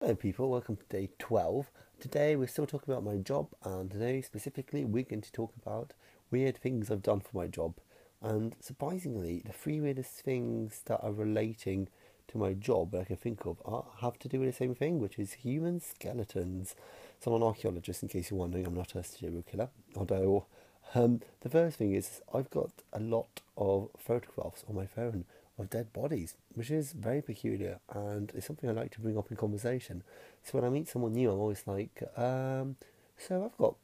Hello people, welcome to day 12. Today we're still talking about my job, and today specifically we're going to talk about weird things I've done for my job. And surprisingly, the three weirdest things that are relating to my job that I can think of have to do with the same thing, which is human skeletons. So I'm an archaeologist, in case you're wondering. I'm not a serial killer. Although, the first thing is I've got a lot of photographs on my phone of dead bodies, which is very peculiar and it's something I like to bring up in conversation. So when I meet someone new, I'm always like, so I've got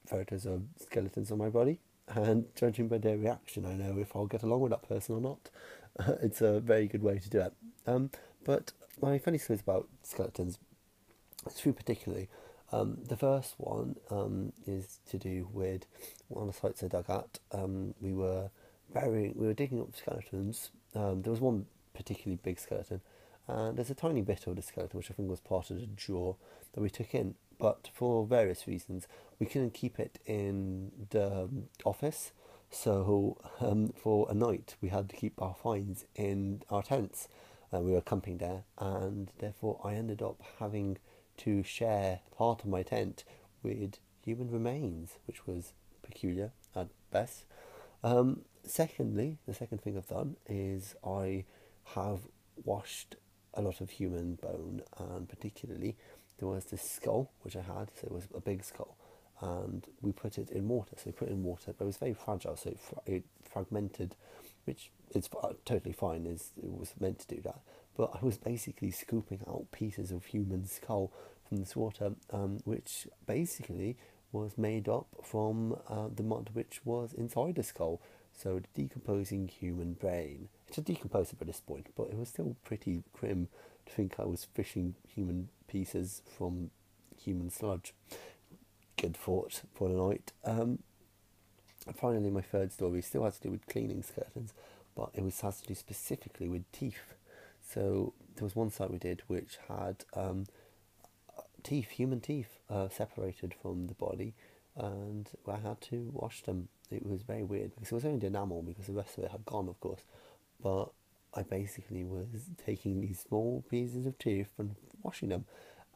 photos of skeletons on my body, and judging by their reaction, I know if I'll get along with that person or not. It's a very good way to do it. But my funny stories about skeletons, three particularly. The first one is to do with one of the sites I dug at. We were digging up skeletons. There was one particularly big skeleton, and there's a tiny bit of the skeleton which I think was part of the jaw that we took in. But for various reasons, we couldn't keep it in the office. So for a night, we had to keep our finds in our tents. We were camping there, and therefore I ended up having to share part of my tent with human remains, which was peculiar at best. Secondly, the second thing I've done is I have washed a lot of human bone, and particularly there was this skull which I had, so it was a big skull, and we put it in water. So we put it in water, but it was very fragile, so it fragmented, which is totally fine, as it was meant to do that. But I was basically scooping out pieces of human skull from this water, which basically was made up from the mud which was inside the skull. So the decomposing human brain. It's a decomposer by this point, but it was still pretty grim to think I was fishing human pieces from human sludge. Good thought for the night. And finally, my third story still has to do with cleaning skeletons, but has to do specifically with teeth. So there was one site we did which had human teeth, separated from the body, and I had to wash them. It was very weird because it was only the enamel, because the rest of it had gone, of course. But I basically was taking these small pieces of teeth and washing them,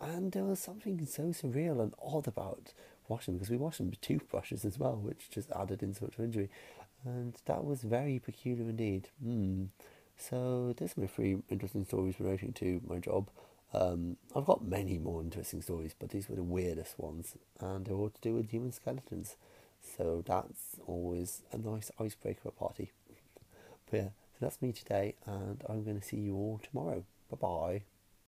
and there was something so surreal and odd about washing, because we washed them with toothbrushes as well, which just added insult to injury, and that was very peculiar indeed. So there's my three interesting stories relating to my job. I've got many more interesting stories, but these were the weirdest ones, and they're all to do with human skeletons. So that's always a nice icebreaker at a party. But yeah, so that's me today, and I'm going to see you all tomorrow. Bye bye.